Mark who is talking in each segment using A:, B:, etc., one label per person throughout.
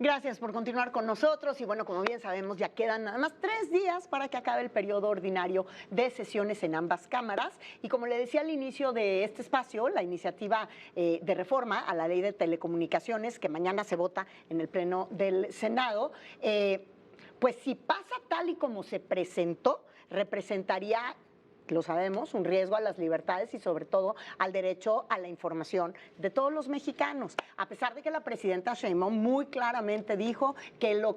A: Gracias por continuar con nosotros y bueno, como bien sabemos, ya quedan nada más 3 días para que acabe el periodo ordinario de sesiones en ambas cámaras y como le decía al inicio de este espacio, la iniciativa de reforma a la ley de telecomunicaciones que mañana se vota en el Pleno del Senado, pues si pasa tal y como se presentó, representaría, lo sabemos, un riesgo a las libertades y sobre todo al derecho a la información de todos los mexicanos. A pesar de que la presidenta Sheinbaum muy claramente dijo que lo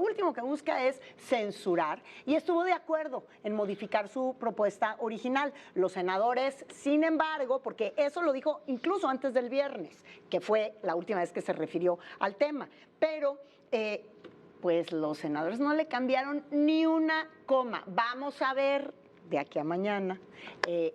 A: último que busca es censurar y estuvo de acuerdo en modificar su propuesta original. Los senadores, sin embargo, porque eso lo dijo incluso antes del viernes, que fue la última vez que se refirió al tema, pero pues los senadores no le cambiaron ni una coma. Vamos a ver de aquí a mañana,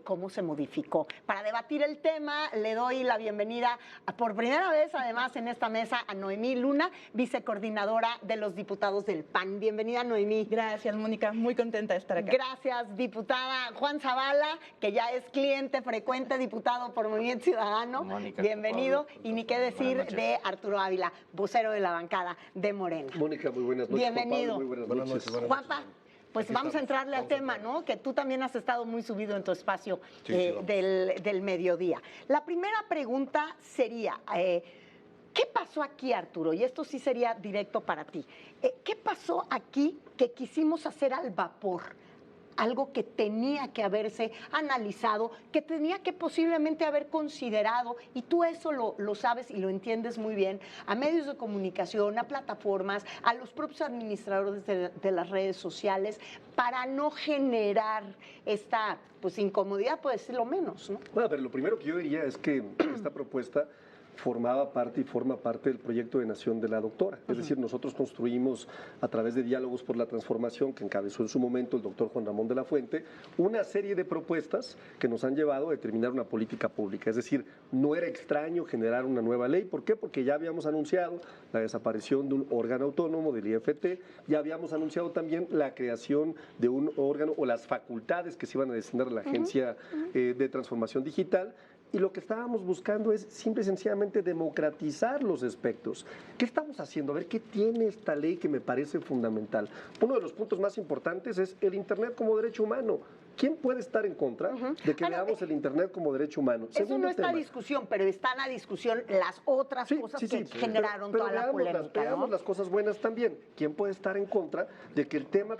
A: cómo se modificó. Para debatir el tema, le doy la bienvenida por primera vez, además, en esta mesa, a Noemí Luna, vicecoordinadora de los diputados del PAN. Bienvenida, Noemí.
B: Gracias, Mónica. Muy contenta de estar acá.
A: Gracias, diputada. Juan Zavala, que ya es cliente frecuente, diputado por Movimiento Ciudadano.
C: Mónica,
A: bienvenido. Y ni qué decir de Arturo Ávila, vocero de la bancada de Morena.
D: Mónica, muy buenas noches.
A: Bienvenido.
D: Juan Pablo, muy buenas noches.
A: Juanpa, pues vamos a entrarle al tema, ¿no? Que tú también has estado muy subido en tu espacio del mediodía. La primera pregunta sería, ¿qué pasó aquí, Arturo? Y esto sí sería directo para ti. ¿Qué pasó aquí que quisimos hacer al vapor? Algo que tenía que haberse analizado, que tenía que posiblemente haber considerado, y tú eso lo sabes y lo entiendes muy bien, a medios de comunicación, a plataformas, a los propios administradores de las redes sociales, para no generar esta incomodidad, puede ser lo menos, ¿no?
D: Bueno, pero lo primero que yo diría es que esta propuesta formaba parte y forma parte del proyecto de nación de la doctora. Es decir, nosotros construimos a través de Diálogos por la Transformación, que encabezó en su momento el doctor Juan Ramón de la Fuente, una serie de propuestas que nos han llevado a determinar una política pública. Es decir, no era extraño generar una nueva ley. ¿Por qué? Porque ya habíamos anunciado la desaparición de un órgano autónomo, del IFT, ya habíamos anunciado también la creación de un órgano o las facultades que se iban a destinar a la Agencia de Transformación Digital. Y lo que estábamos buscando es simple y sencillamente democratizar los aspectos. ¿Qué estamos haciendo? A ver, ¿qué tiene esta ley que me parece fundamental? Uno de los puntos más importantes es el Internet como derecho humano. ¿Quién puede estar en contra de que veamos el Internet como derecho humano?
A: Eso no está en discusión, pero está en la discusión las otras cosas que generaron toda la polémica.
D: Pero veamos las cosas buenas también. ¿Quién puede estar en contra de que el tema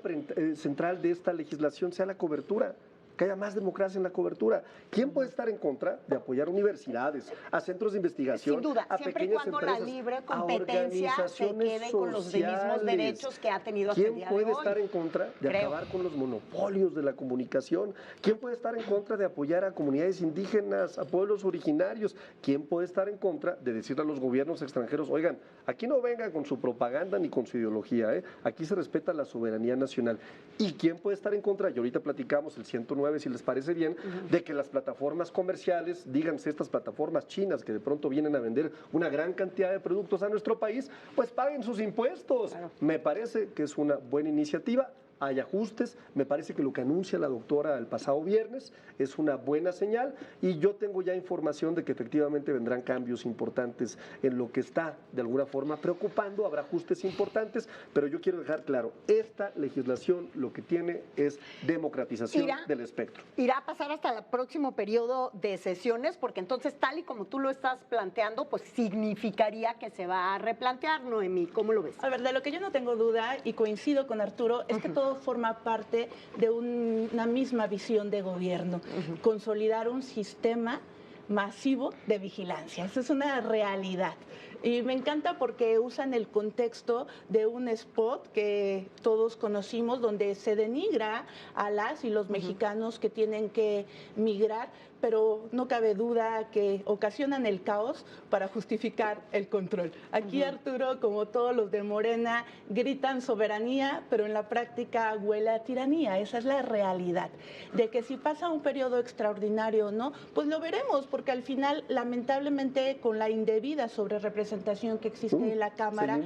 D: central de esta legislación sea la cobertura? Que haya más democracia en la cobertura. ¿Quién puede estar en contra de apoyar universidades, a centros de investigación,
A: sin duda,
D: a
A: siempre y
D: pequeñas
A: cuando
D: empresas,
A: la libre competencia se quede con los mismos derechos que ha tenido hasta el día de hoy?
D: ¿Quién puede estar en contra de acabar con los monopolios de la comunicación? ¿Quién puede estar en contra de apoyar a comunidades indígenas, a pueblos originarios? ¿Quién puede estar en contra de decirle a los gobiernos extranjeros, oigan, aquí no vengan con su propaganda ni con su ideología, aquí se respeta la soberanía nacional? ¿Y quién puede estar en contra? Y ahorita platicamos el 109, si les parece bien, de que las plataformas comerciales, díganse estas plataformas chinas que de pronto vienen a vender una gran cantidad de productos a nuestro país, pues paguen sus impuestos. Claro. Me parece que es una buena iniciativa. Hay ajustes, me parece que lo que anuncia la doctora el pasado viernes es una buena señal y yo tengo ya información de que efectivamente vendrán cambios importantes en lo que está de alguna forma preocupando, habrá ajustes importantes, pero yo quiero dejar claro, esta legislación lo que tiene es democratización del espectro.
A: ¿Irá a pasar hasta el próximo periodo de sesiones? Porque entonces, tal y como tú lo estás planteando, pues significaría que se va a replantear, Noemí, ¿cómo lo ves?
B: A ver, de lo que yo no tengo duda y coincido con Arturo, es que todo forma parte de una misma visión de gobierno, consolidar un sistema masivo de vigilancia. Esa es una realidad. Y me encanta porque usan el contexto de un spot que todos conocimos, donde se denigra a las y los mexicanos que tienen que migrar, pero no cabe duda que ocasionan el caos para justificar el control. Aquí Arturo, como todos los de Morena, gritan soberanía, pero en la práctica huele a tiranía. Esa es la realidad. De que si pasa un periodo extraordinario o no, pues lo veremos, porque al final, lamentablemente, con la indebida sobrerepresentación que existe en la Cámara,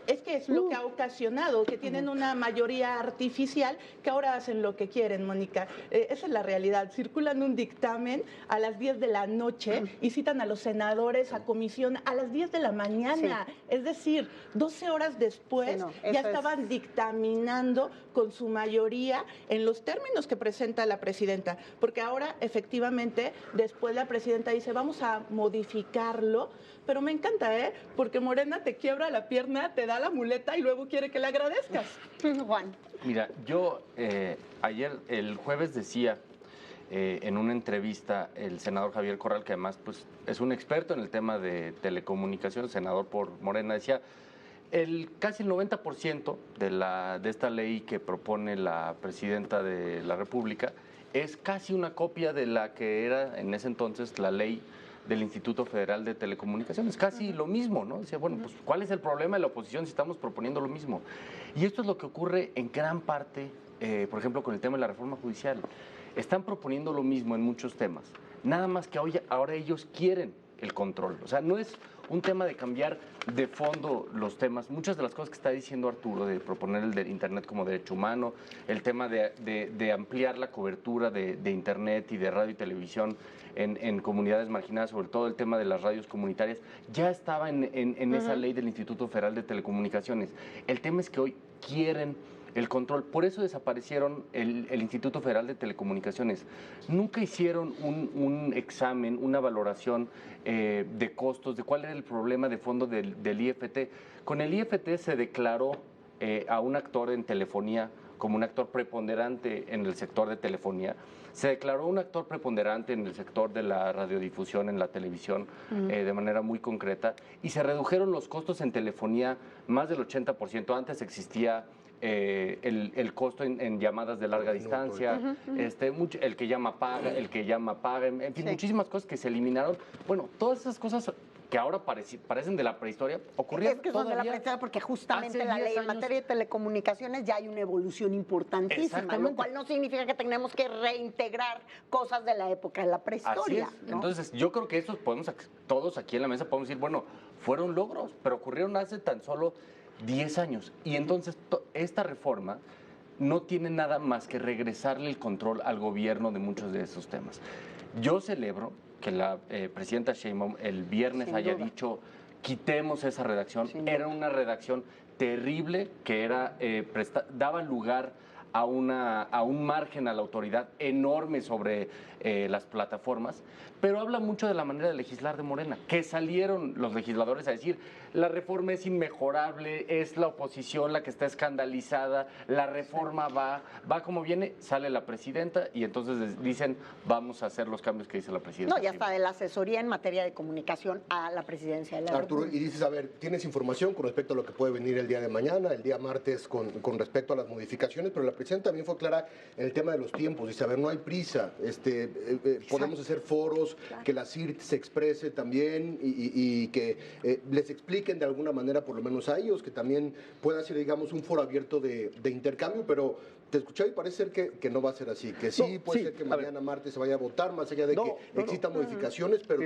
B: es que es lo que ha ocasionado, que tienen una mayoría artificial que ahora hacen lo que quieren, Mónica. Esa es la realidad. Circulan un dictamen dictamen a las 10 de la noche y citan a los senadores a comisión a las 10 de la mañana. Sí. Es decir, 12 horas después ya estaban dictaminando con su mayoría en los términos que presenta la presidenta. Porque ahora, efectivamente, después la presidenta dice, vamos a modificarlo, pero me encanta, porque Morena te quiebra la pierna, te da la muleta y luego quiere que le agradezcas.
A: Juan.
C: Mira, yo ayer, el jueves decía en una entrevista el senador Javier Corral, que además pues, es un experto en el tema de telecomunicaciones, senador por Morena, decía, casi el 90% de esta ley que propone la presidenta de la República es casi una copia de la que era en ese entonces la ley del Instituto Federal de Telecomunicaciones, casi lo mismo, ¿no? Decía, bueno, pues ¿cuál es el problema de la oposición si estamos proponiendo lo mismo? Y esto es lo que ocurre en gran parte, por ejemplo, con el tema de la reforma judicial. Están proponiendo lo mismo en muchos temas, nada más que ahora ellos quieren el control. O sea, no es un tema de cambiar de fondo los temas. Muchas de las cosas que está diciendo Arturo, de proponer el de Internet como derecho humano, el tema de ampliar la cobertura de Internet y de radio y televisión en comunidades marginadas, sobre todo el tema de las radios comunitarias, ya estaba en esa ley del Instituto Federal de Telecomunicaciones. El tema es que hoy quieren el control. Por eso desaparecieron el Instituto Federal de Telecomunicaciones. Nunca hicieron un examen, una valoración de costos, de cuál era el problema de fondo del IFT. Con el IFT se declaró a un actor en telefonía como un actor preponderante en el sector de telefonía. Se declaró un actor preponderante en el sector de la radiodifusión, en la televisión, de manera muy concreta, y se redujeron los costos en telefonía más del 80%. Antes existía el costo en llamadas de larga distancia, el que llama paga, en fin, muchísimas cosas que se eliminaron. Bueno, todas esas cosas que ahora parecen de la prehistoria, ocurrieron.
A: Es que son de la prehistoria porque justamente la ley en materia de telecomunicaciones ya hay una evolución importantísima, lo cual no significa que tenemos que reintegrar cosas de la época de la prehistoria.
C: Así es.
A: ¿No?
C: Entonces, yo creo que todos aquí en la mesa podemos decir, bueno, fueron logros, pero ocurrieron hace tan solo 10 años. Y entonces esta reforma no tiene nada más que regresarle el control al gobierno de muchos de esos temas. Yo celebro que la presidenta Sheinbaum el viernes haya dicho, quitemos esa redacción. Era una redacción terrible que daba lugar a un margen a la autoridad enorme sobre las plataformas, pero habla mucho de la manera de legislar de Morena, que salieron los legisladores a decir, la reforma es inmejorable, es la oposición la que está escandalizada, la reforma va como viene, sale la presidenta y entonces dicen, vamos a hacer los cambios que dice la presidenta.
A: No, ya está de la asesoría en materia de comunicación a la presidencia de la
E: Arturo, y dices, a ver, ¿tienes información con respecto a lo que puede venir el día de mañana, el día martes, con respecto a las modificaciones? Pero la presidenta también fue clara en el tema de los tiempos, dice, a ver, no hay prisa, podemos hacer foros, que la CIRT se exprese también y que les expliquen de alguna manera, por lo menos a ellos, que también pueda ser, digamos, un foro abierto de intercambio, pero te escuché y parece ser que no va a ser así, que sí, puede ser que mañana martes se vaya a votar, más allá de que existan modificaciones, pero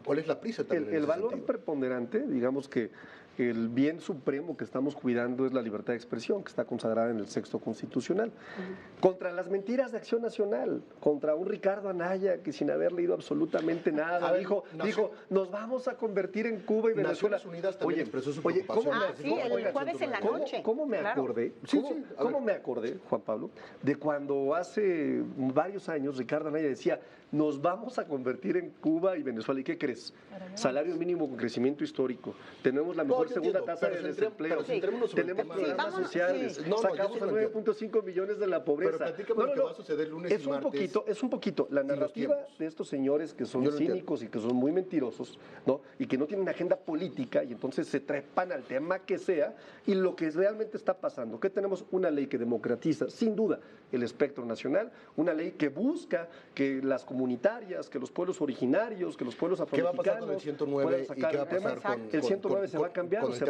E: ¿cuál es la prisa también?
D: El valor preponderante, digamos que el bien supremo que estamos cuidando es la libertad de expresión, que está consagrada en el sexto constitucional. Contra las mentiras de Acción Nacional, contra un Ricardo Anaya que sin haber leído absolutamente nada, dijo, nos vamos a convertir en Cuba y Venezuela.
E: Naciones Unidas también expresó su preocupación.
A: el jueves en la noche.
D: ¿Cómo me acordé? ¿Cómo me acordé, Juan Pablo, de cuando hace varios años Ricardo Anaya decía, nos vamos a convertir en Cuba y Venezuela? ¿Y qué crees? Salario mínimo con crecimiento histórico. Tenemos la mejor segunda tasa de desempleo. Tenemos programas sociales. Sacamos a 9.5 millones de la pobreza.
E: Pero platícame lo que va a suceder el lunes y martes.
D: Es un poquito. La narrativa de estos señores que son cínicos y que son muy mentirosos, ¿no? Y que no tienen agenda política y entonces se trepan al tema que sea. Y lo que realmente está pasando, que tenemos una ley que democratiza, sin duda, el espectro nacional, una ley que busca que las comunitarias, que los pueblos originarios, que los pueblos afromexicanos.
E: ¿Qué va a pasar con el 109 y qué va a pasar con
D: el 109 se va a cambiar o se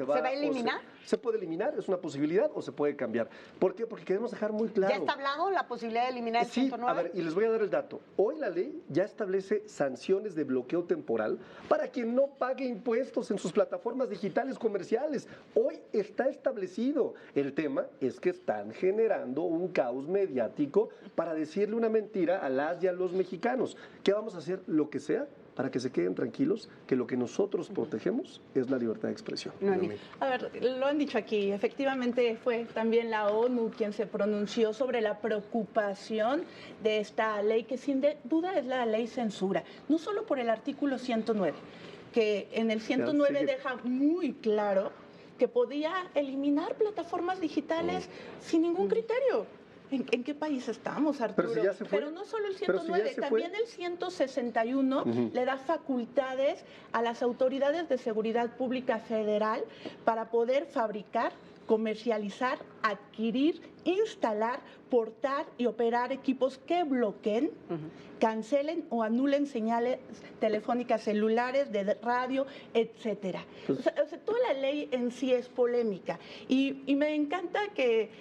D: va
A: a eliminar?
D: Se puede eliminar, es una posibilidad o se puede cambiar. ¿Por qué? Porque queremos dejar muy claro.
A: ¿Ya está hablado la posibilidad de eliminar el 109?
D: A ver, y les voy a dar el dato. Hoy la ley ya establece sanciones de bloqueo temporal para quien no pague impuestos en sus plataformas digitales comerciales. Hoy está establecido. El tema es que están generando un caos mediático para decirle una mentira a las y a los mexicanos. ¿Qué vamos a hacer? Lo que sea para que se queden tranquilos que lo que nosotros protegemos es la libertad de expresión.
A: Noemí.
B: A ver, lo han dicho aquí, efectivamente fue también la ONU quien se pronunció sobre la preocupación de esta ley, que sin duda es la ley censura, no solo por el artículo 109, que en el 109 deja muy claro que podía eliminar plataformas digitales sin ningún criterio. ¿En qué país estamos, Arturo?
D: Pero si ya se fue.
B: Pero no solo el 109, también el 161 le da facultades a las autoridades de seguridad pública federal para poder fabricar, comercializar, adquirir, instalar, portar y operar equipos que bloqueen, cancelen o anulen señales telefónicas celulares, de radio, etcétera. O sea, toda la ley en sí es polémica. Y me encanta que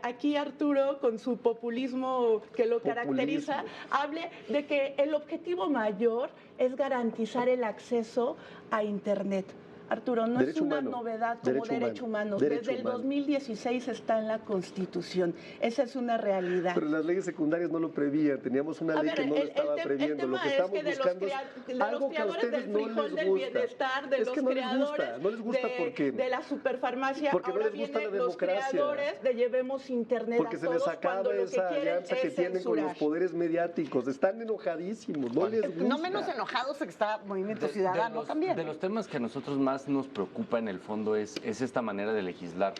B: aquí Arturo, con su populismo que lo caracteriza, hable de que el objetivo mayor es garantizar el acceso a Internet. Arturo, no es una novedad como derecho humano. Desde el 2016 está en la Constitución. Esa es una realidad.
D: Pero las leyes secundarias no lo prevían. Teníamos una ley que no lo estaba previendo. Lo que estamos buscando es algo que a ustedes no les gusta.
B: Bienestar, de
D: es que
B: los
D: no les gusta. No les gusta porque
B: de la superfarmacia.
D: Porque
B: ahora
D: no les gusta la
B: los
D: democracia.
B: Creadores de llevemos Internet
D: porque
B: a
D: se
B: todos,
D: les acaba esa alianza que tienen con los poderes mediáticos. Están enojadísimos. No les gusta.
A: No menos enojados que está Movimiento Ciudadano también.
C: De los temas que a nosotros más nos preocupa en el fondo es esta manera de legislar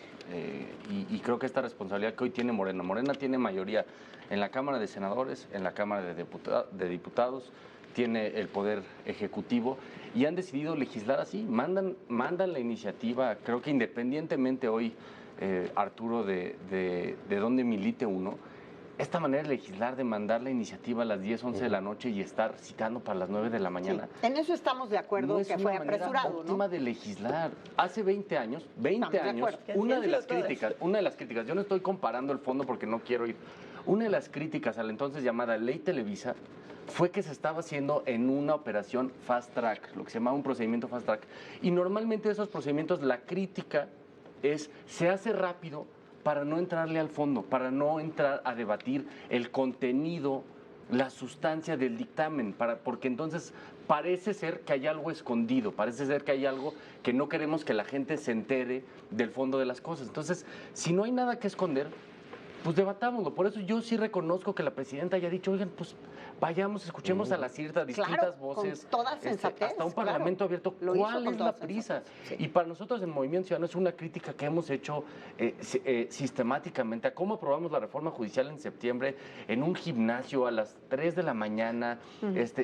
C: y creo que esta responsabilidad que hoy tiene Morena. Morena tiene mayoría en la Cámara de Senadores, en la Cámara de Diputados, tiene el Poder Ejecutivo y han decidido legislar así, mandan la iniciativa, creo que independientemente hoy, Arturo, de dónde milite uno, esta manera de legislar, de mandar la iniciativa a las 10, 11 de la noche y estar citando para las 9 de la mañana.
A: Sí, en eso estamos de acuerdo,
C: no
A: que fue apresurado, ¿no?
C: Óptima de legislar. Hace 20 años, una de las críticas, yo no estoy comparando el fondo porque no quiero ir, una de las críticas a la entonces llamada Ley Televisa fue que se estaba haciendo en una operación fast track, lo que se llamaba un procedimiento fast track. Y normalmente esos procedimientos, la crítica se hace rápido para no entrarle al fondo, para no entrar a debatir el contenido, la sustancia del dictamen, porque entonces parece ser que hay algo escondido, parece ser que hay algo que no queremos que la gente se entere del fondo de las cosas. Entonces, si no hay nada que esconder, pues debatámoslo. Por eso yo sí reconozco que la presidenta haya dicho, oigan, pues vayamos, escuchemos a las distintas voces.
A: Con toda sensatez,
C: hasta un parlamento abierto. ¿Cuál es la prisa? Sí. Y para nosotros en Movimiento Ciudadano es una crítica que hemos hecho sistemáticamente a cómo aprobamos la reforma judicial en septiembre en un gimnasio a las 3 de la mañana,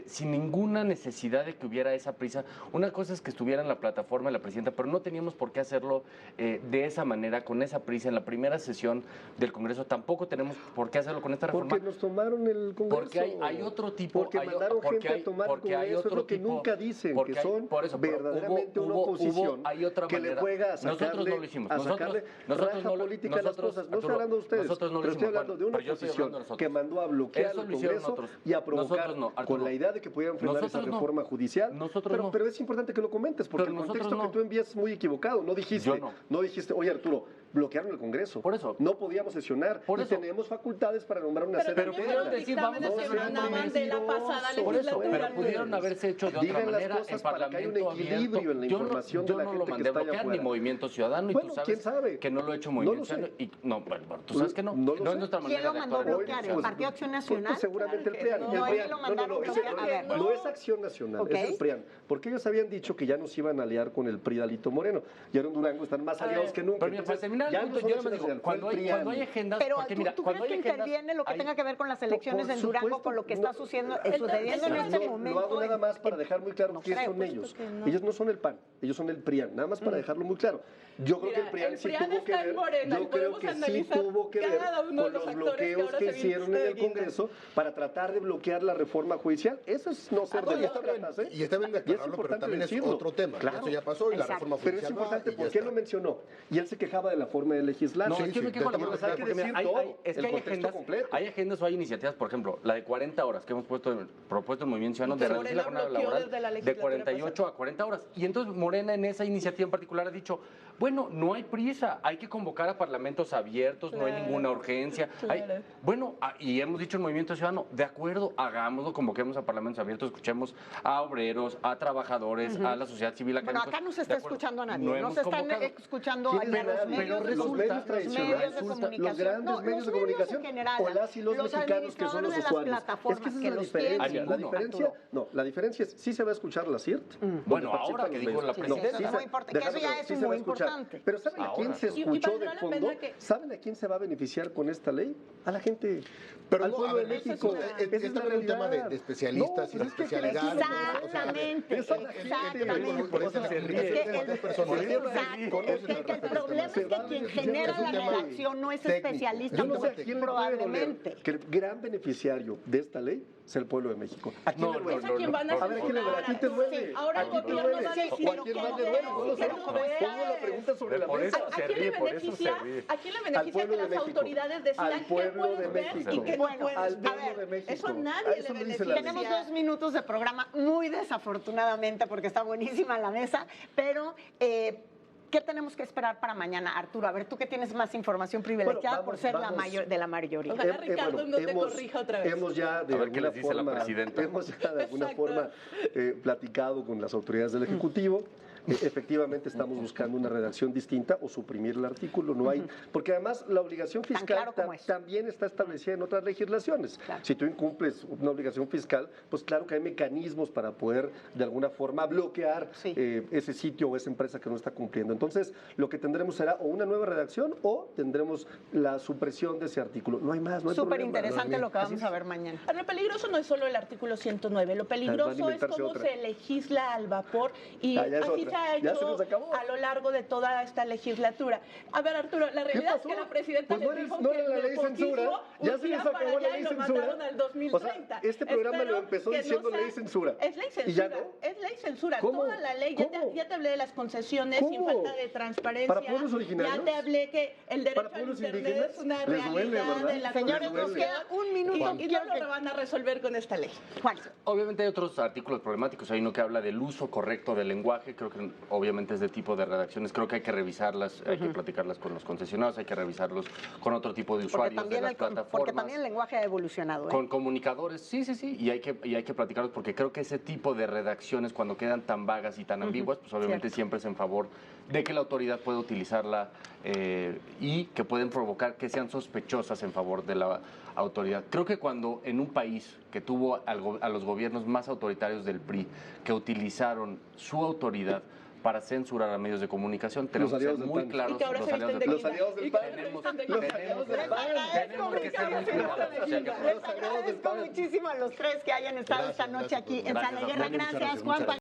C: sin ninguna necesidad de que hubiera esa prisa. Una cosa es que estuviera en la plataforma de la presidenta, pero no teníamos por qué hacerlo de esa manera, con esa prisa, en la primera sesión del Congreso. Tampoco tenemos por qué hacerlo con esta reforma.
D: Porque nos tomaron el Congreso.
C: Porque hay otro tipo.
D: Porque mandaron gente a tomar el Congreso, es lo que nunca dicen, que son verdaderamente una oposición que le juega a sacarle,
C: nosotros no lo hicimos.
D: Nosotros raja política a las cosas. No estoy hablando de ustedes, pero estoy hablando de una oposición que mandó a bloquear el Congreso y a provocar con la idea de que pudieran frenar esa reforma judicial. Pero es importante que lo comentes, porque el contexto que tú envías es muy equivocado. No dijiste, oye Arturo, bloquearon el Congreso.
C: Por eso.
D: No podíamos sesionar y tenemos facultades para nombrar una
C: Pero pudieron decir, vamos a hacer pero pudieron haberse hecho de otra manera en Parlamento abierto.
D: En la información
C: yo no lo mandé a bloquear ni Movimiento Ciudadano, y tú sabes que no lo he hecho Movimiento Ciudadano. No, tú sabes que no. No es nuestra manera de actuar.
A: ¿Quién lo mandó a bloquear? ¿El Partido Acción Nacional?
D: Seguramente el PRIAN. No es Acción Nacional, es el PRIAN. Porque ellos habían dicho que ya nos iban a aliar con el PRI de Alito Moreno. Y ahora en Durango están más aliados que nunca.
C: Pero para terminar el punto, yo me digo, cuando hay agendas...
A: Pero ¿tú crees que interviene lo que tenga que ver con las elecciones en Durango, con lo que está sucediendo en este momento?
D: No hago nada más para dejar muy claro quiénes son ellos. Ellos no son el PAN, ellos son el PRIAN. Nada más para dejarlo muy claro. Yo creo que el PRIAN sí tuvo que ver. Yo creo que sí tuvo que ver con los bloqueos que hicieron en el Congreso para tratar de bloquear la reforma judicial. Eso es no ser demócratas, ¿eh?
E: Y está bien declararlo, pero también es otro tema.
D: Claro.
E: Eso ya pasó y la reforma judicial.
D: Pero es importante, ¿por qué lo mencionó? Y él se quejaba de la forma de legislar.
C: No, es que me quejo la
D: Entonces hay que decir todo,
C: hay agendas o hay iniciativas, por ejemplo, la de 40 horas que hemos propuesto el Movimiento Ciudadano de reducir la jornada laboral de 48 a 40 horas. Y entonces Morena en esa iniciativa en particular ha dicho, bueno, no hay prisa, hay que convocar a parlamentos abiertos, no hay ninguna urgencia. Y hemos dicho en Movimiento Ciudadano, de acuerdo, hagámoslo, convoquemos a parlamentos abiertos, escuchemos a obreros, a trabajadores, a la sociedad civil.
A: Bueno, acá no se está escuchando a nadie, no se están escuchando a los medios de comunicación,
D: los grandes medios de comunicación o las y los mexicanos que son los usuarios. Es que esa es la diferencia. La diferencia es, sí se va a escuchar la CIRT.
C: Bueno, ahora que dijo la presidenta.
A: Es muy importante, que eso ya es muy importante.
D: Pero ¿saben a quién se escuchó de fondo? ¿Saben a quién se va a beneficiar con esta ley? A la gente, al pueblo de México.
E: Es un tema de especialistas y de especialidad.
A: Exactamente, exactamente.
E: Por eso se ríe.
A: El problema es que quien genera la redacción no es especialista, probablemente.
D: Que el gran beneficiario de esta ley es el pueblo de México. ¿A quién le duele?
B: ¿A quién van a
D: ver, ¿a quién le duele? ¿A quién te duele?
B: Ahora el gobierno va a decir,
D: ¿a quién más le duele? Pongo la pregunta sobre la mesa.
B: ¿A quién le beneficia que las autoridades decidan qué puedes ver y qué no puedes ver? Eso nadie le beneficia.
A: Tenemos 2 minutos de programa, muy desafortunadamente, porque está buenísima la mesa, pero... ¿qué tenemos que esperar para mañana, Arturo? A ver, tú que tienes más información privilegiada por ser de la mayoría.
B: Ojalá Ricardo no te corrija otra vez.
D: Hemos ya de alguna forma platicado con las autoridades del Ejecutivo. Efectivamente estamos buscando una redacción distinta o suprimir el artículo, no hay, porque además la obligación fiscal también está establecida en otras legislaciones. Claro. Si tú incumples una obligación fiscal, pues claro que hay mecanismos para poder de alguna forma bloquear ese sitio o esa empresa que no está cumpliendo. Entonces, lo que tendremos será o una nueva redacción o tendremos la supresión de ese artículo. No hay más, no hay
A: Súper interesante lo que vamos a ver mañana.
B: Lo peligroso no es solo el artículo 109, lo peligroso es cómo se legisla al vapor y así se ha hecho a lo largo de toda esta legislatura. A ver, Arturo, la realidad es que la presidenta
D: pues
B: les dijo
D: no
B: que
D: era la ley censura, ya se les acabó la ley censura.
B: Al 2030.
D: O sea, este programa lo empezó diciendo ley censura.
B: Es ley censura.
D: ¿Y ya no?
B: Es ley censura.
D: ¿Cómo?
B: Toda la ley, ya te hablé de las concesiones sin falta de transparencia.
D: ¿Para pueblos originarios?
B: Ya te hablé que el derecho al internet es una realidad de la
A: Señores, nos queda 1 minuto
B: y no lo van a resolver con esta ley.
A: Juan.
C: Obviamente hay otros artículos problemáticos. Hay uno que habla del uso correcto del lenguaje. Creo que obviamente es de tipo de redacciones. Creo que hay que revisarlas, hay que platicarlas con los concesionarios, hay que revisarlos con otro tipo de usuarios de las plataformas.
A: Porque también el lenguaje ha evolucionado.
C: Con comunicadores, sí, y hay que platicarlos porque creo que ese tipo de redacciones cuando quedan tan vagas y tan ambiguas, pues obviamente siempre es en favor de que la autoridad pueda utilizarla y que pueden provocar que sean sospechosas en favor de la autoridad. Creo que cuando en un país que tuvo a los gobiernos más autoritarios del PRI, que utilizaron su autoridad para censurar a medios de comunicación, tenemos que ser muy claros.
B: Y que ahora
C: los aliados
B: del
D: los aliados del PAN.
C: tenemos que ser muy cuidadosos.
A: Les agradezco muchísimo a los tres que hayan estado esta noche aquí en Sala de Guerra. Gracias, Juan.